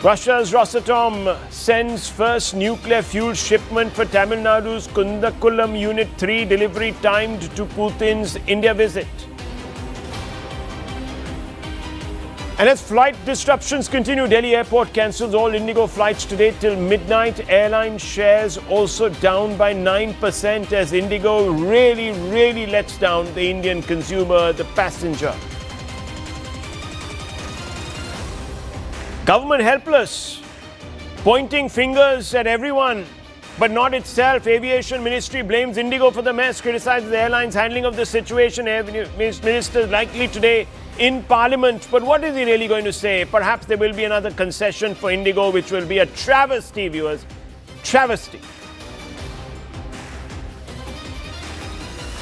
Russia's Rosatom sends first nuclear fuel shipment for Tamil Nadu's Kundakulam Unit 3 delivery timed to Putin's India visit. And as flight disruptions continue, Delhi airport cancels all Indigo flights today till midnight. Airline shares also down by 9% as Indigo really lets down the Indian consumer, the passenger. Government helpless, pointing fingers at everyone, but not itself. Aviation Ministry blames Indigo for the mess, criticizes the airline's handling of the situation. Air Minister likely today in Parliament. But what is he really going to say? Perhaps there will be another concession for Indigo, which will be a travesty, viewers. Travesty.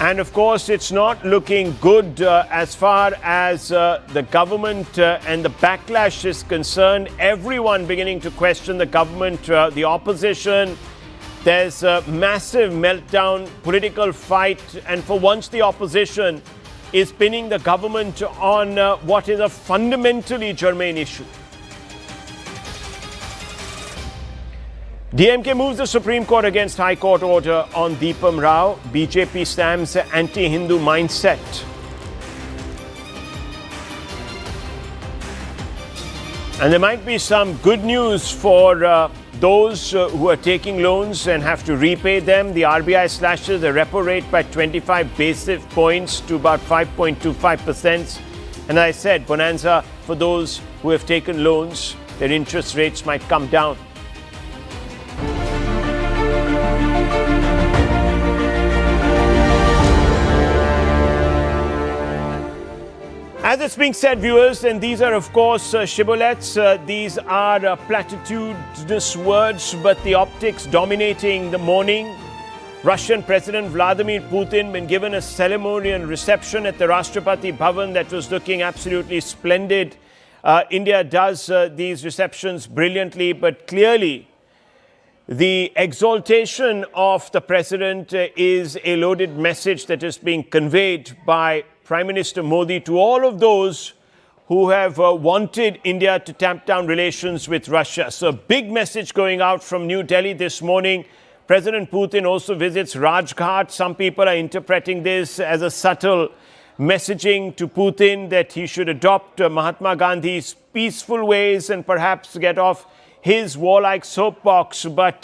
And of course, it's not looking good as far as the government and the backlash is concerned. Everyone beginning to question the government, the opposition. There's a massive meltdown, political fight, and for once the opposition is pinning the government on what is a fundamentally germane issue. DMK moves the Supreme Court against High Court order on Deepam Rao. BJP stamps anti-Hindu mindset. And there might be some good news for those who are taking loans and have to repay them. The RBI slashes the repo rate by 25 basis points to about 5.25%. And as I said, bonanza for those who have taken loans. Their interest rates might come down. As it's being said, viewers, and these are of course shibboleths, these are platitudinous words, but the optics dominating the morning. Russian President Vladimir Putin been given a ceremonial reception at the Rashtrapati Bhavan that was looking absolutely splendid. India does these receptions brilliantly, but clearly the exaltation of the president is a loaded message that is being conveyed by Prime Minister Modi to all of those who have wanted India to tamp down relations with Russia. So a big message going out from New Delhi this morning. President Putin also visits Rajghat. Some people are interpreting this as a subtle messaging to Putin that he should adopt Mahatma Gandhi's peaceful ways and perhaps get off his warlike soapbox. But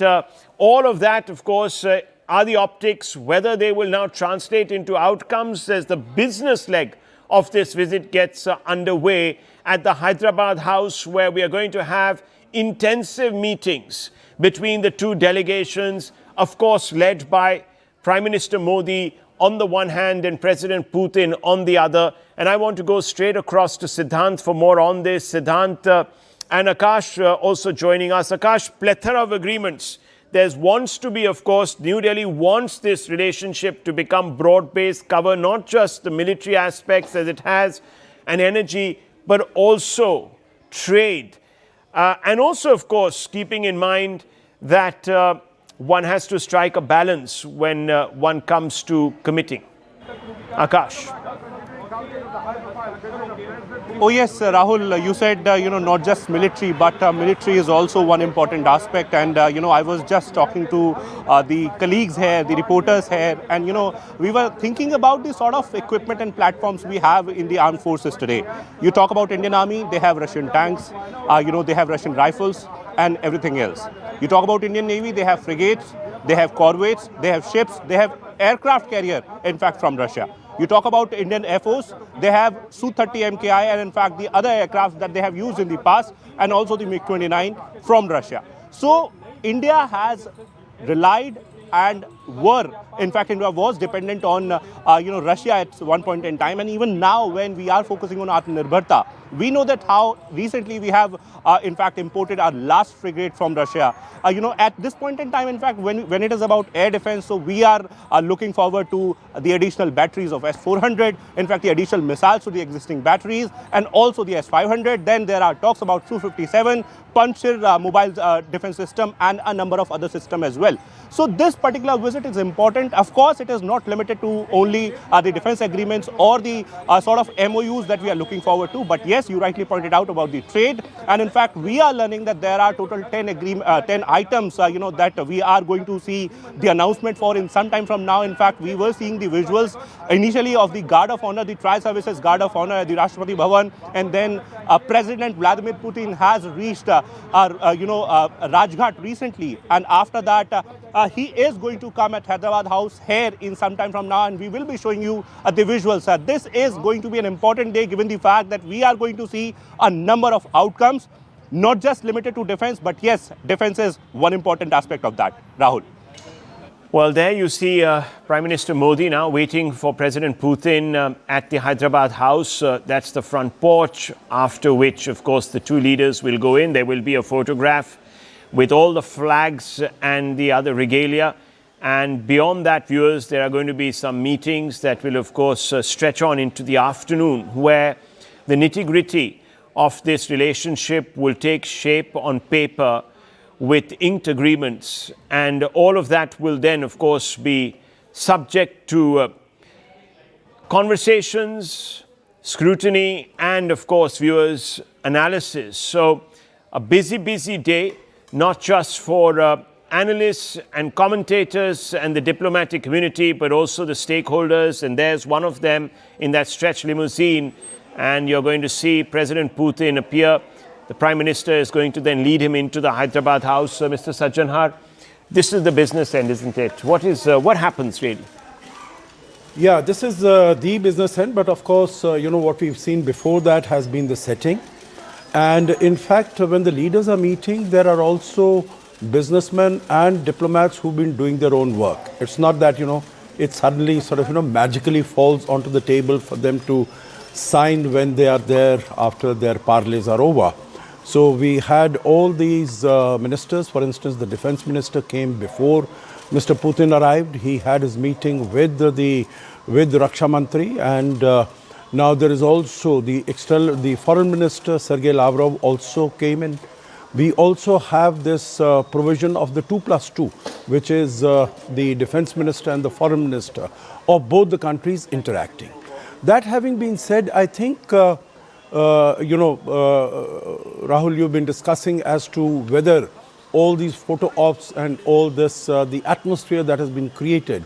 all of that, of course, are the optics. Whether they will now translate into outcomes as the business leg of this visit gets underway at the Hyderabad House, where we are going to have intensive meetings between the two delegations, of course led by Prime Minister Modi on the one hand and President Putin on the other. And I want to go straight across to Siddhant for more on this. Siddhant and Akash also joining us. Akash, plethora of agreements. There wants to be, of course, New Delhi wants this relationship to become broad-based, cover not just the military aspects as it has and energy, but also trade. And also, of course, keeping in mind that one has to strike a balance when one comes to committing. Akash. Oh yes, Rahul, you said, not just military, but military is also one important aspect. And, I was just talking to the colleagues here, the reporters here, and, we were thinking about the sort of equipment and platforms we have in the armed forces today. You talk about Indian Army, they have Russian tanks, they have Russian rifles and everything else. You talk about Indian Navy, they have frigates, they have corvettes, they have ships, they have aircraft carrier, in fact, from Russia. You talk about Indian Air Force, they have Su-30 MKI and in fact the other aircraft that they have used in the past, and also the MiG-29 from Russia. So India has relied and India was dependent on Russia at one point in time, and even now when we are focusing on Atmanirbharta, we know that how recently we have in fact imported our last frigate from Russia. At this point in time, in fact, when it is about air defense, so we are looking forward to the additional batteries of S-400, in fact the additional missiles to the existing batteries, and also the S-500. Then there are talks about Su-57, Panchir mobile defense system, and a number of other systems as well. So this particular visit it is important. Of course, it is not limited to only the defense agreements or the sort of MOUs that we are looking forward to. But yes, you rightly pointed out about the trade. And in fact, we are learning that there are total 10 items, that we are going to see the announcement for in some time from now. In fact, we were seeing the visuals initially of the Guard of Honor, the Tri-Services Guard of Honor at the Rashtrapati Bhavan. And then President Vladimir Putin has reached Rajghat recently. And after that, he is going to come at Hyderabad House here in some time from now, and we will be showing you the visuals. This is going to be an important day given the fact that we are going to see a number of outcomes, not just limited to defense, but yes, defense is one important aspect of that. Rahul. Well, there you see Prime Minister Modi now waiting for President Putin at the Hyderabad House. That's the front porch, after which, of course, the two leaders will go in. There will be a photograph with all the flags and the other regalia. And beyond that, viewers, there are going to be some meetings that will, of course, stretch on into the afternoon, where the nitty-gritty of this relationship will take shape on paper with inked agreements. And all of that will then, of course, be subject to conversations, scrutiny, and, of course, viewers' analysis. So a busy, busy day, not just for analysts and commentators and the diplomatic community, but also the stakeholders. And there's one of them in that stretch limousine. And you're going to see President Putin appear. The Prime Minister is going to then lead him into the Hyderabad House. Mr. Sajjanhar, this is the business end, isn't it? What happens really? Yeah, this is the business end. But of course, what we've seen before that has been the setting. And in fact, when the leaders are meeting, there are also businessmen and diplomats who've been doing their own work. It's not that, it suddenly sort of, magically falls onto the table for them to sign when they are there after their parleys are over. So we had all these ministers. For instance, the defense minister came before Mr. Putin arrived. He had his meeting with the Raksha Mantri, and now there is also the foreign minister, Sergei Lavrov, also came in. We also have this provision of the 2+2, which is the defense minister and the foreign minister of both the countries interacting. That having been said, I think, Rahul, you've been discussing as to whether all these photo ops and all this, the atmosphere that has been created,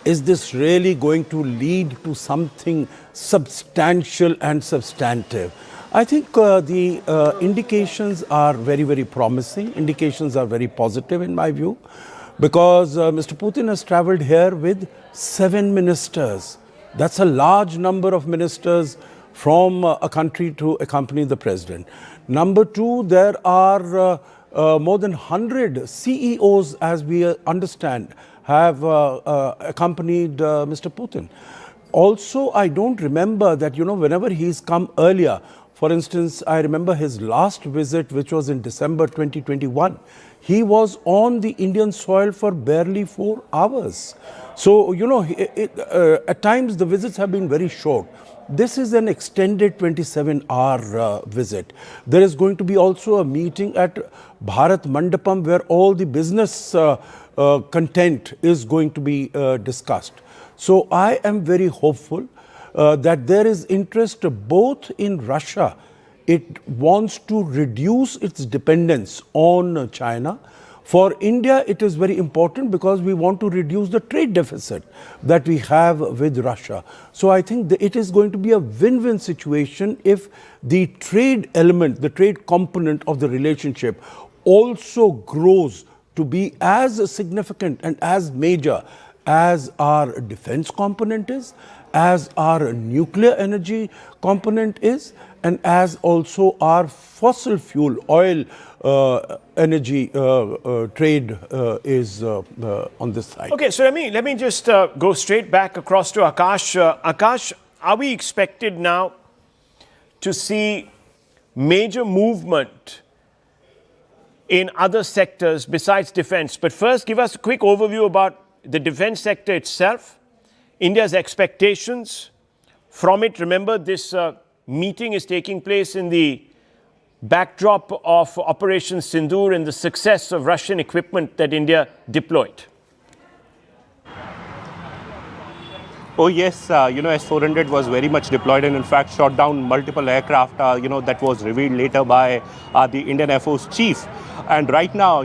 is this really going to lead to something substantial and substantive? I think the indications are very, very promising. Indications are very positive in my view, because Mr. Putin has traveled here with 7 ministers. That's a large number of ministers from a country to accompany the president. Number 2, there are more than 100 CEOs, as we understand, have accompanied Mr. Putin. Also, I don't remember that, whenever he's come earlier, for instance, I remember his last visit, which was in December 2021. He was on the Indian soil for barely 4 hours. So, at times the visits have been very short. This is an extended 27-hour visit. There is going to be also a meeting at Bharat Mandapam where all the business content is going to be discussed. So I am very hopeful that there is interest both in Russia. It wants to reduce its dependence on China. For India, it is very important because we want to reduce the trade deficit that we have with Russia. So I think that it is going to be a win-win situation if the trade element, the trade component of the relationship also grows to be as significant and as major as our defense component is, as our nuclear energy component is, and as also our fossil fuel, oil energy trade is on this side. Okay, so let me just go straight back across to Akash. Akash, are we expected now to see major movement in other sectors besides defense? But first, give us a quick overview about the defense sector itself, India's expectations from it. Remember, this meeting is taking place in the backdrop of Operation Sindoor and the success of Russian equipment that India deployed. Oh yes, S-400 was very much deployed and in fact shot down multiple aircraft, that was revealed later by the Indian Air Force chief. And right now,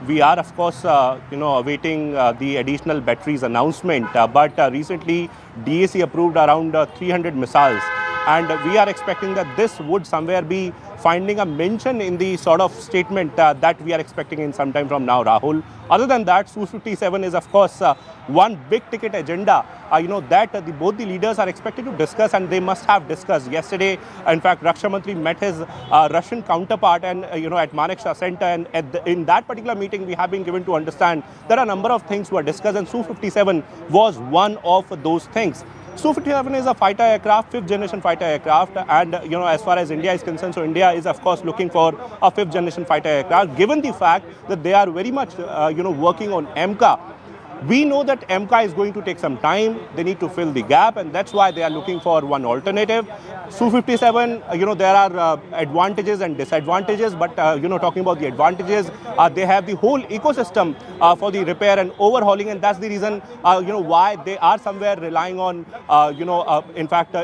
we are of course, awaiting the additional batteries announcement. But recently, DAC approved around 300 missiles. And we are expecting that this would somewhere be finding a mention in the sort of statement that we are expecting in some time from now, Rahul. Other than that, Su-57 is of course one big ticket agenda, that both the leaders are expected to discuss, and they must have discussed. Yesterday, in fact, Raksha Mantri met his Russian counterpart and, at Manekshaw Center, and in that particular meeting, we have been given to understand there are a number of things were discussed, and Su-57 was one of those things. Su-57 is a fighter aircraft, fifth generation fighter aircraft, and as far as India is concerned, so India is of course looking for a fifth generation fighter aircraft. Given the fact that they are very much working on MCA, we know that MCA is going to take some time. They need to fill the gap, and that's why they are looking for one alternative. Su-57, there are advantages and disadvantages, but talking about the advantages, they have the whole ecosystem for the repair and overhauling, and that's the reason why they are somewhere relying on in fact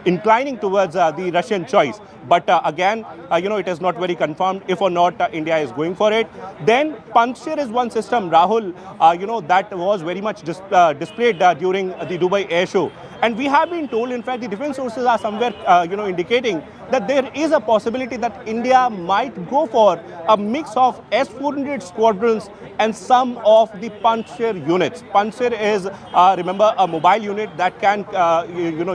inclining towards the Russian choice. But again, it is not very confirmed if or not India is going for it. Then Pantsir is one system, Rahul, that was very much displayed during the Dubai Air Show. And we have been told, in fact, the defense sources are somewhere, indicating that there is a possibility that India might go for a mix of S-400 squadrons and some of the Pantsir units. Pantsir is, remember, a mobile unit that can,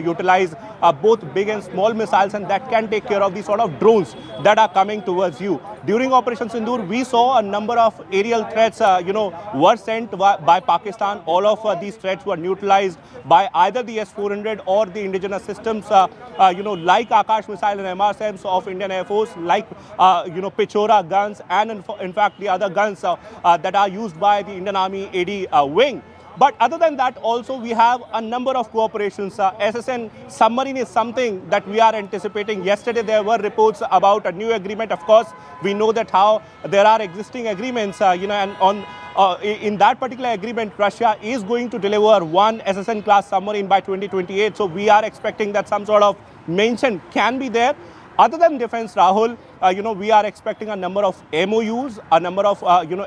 utilize both big and small missiles, and that can take care of the sort of drones that are coming towards you. During Operation Sindoor, we saw a number of aerial threats, were sent by Pakistan. All of these threats were neutralized by either the S-400 or the indigenous systems, like Akash missile and MRSAMs of Indian Air Force, like, Pichora guns, and in fact the other guns that are used by the Indian Army AD wing. But other than that, also we have a number of cooperations. SSN submarine is something that we are anticipating. Yesterday there were reports about a new agreement. Of course, we know that how there are existing agreements, and on in that particular agreement, Russia is going to deliver one SSN class submarine by 2028. So we are expecting that some sort of mention can be there. Other than defense, Rahul, we are expecting a number of MOUs, a number of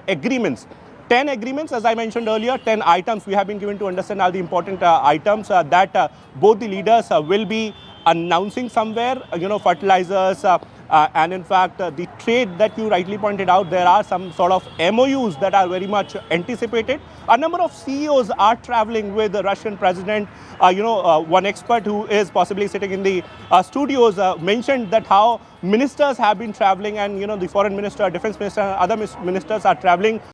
agreements. 10 agreements, as I mentioned earlier, 10 items we have been given to understand are the important items that both the leaders will be announcing somewhere, fertilizers, and in fact, the trade that you rightly pointed out, there are some sort of MOUs that are very much anticipated. A number of CEOs are traveling with the Russian president. One expert who is possibly sitting in the studios mentioned that how ministers have been traveling, and the foreign minister, defense minister, and other ministers are traveling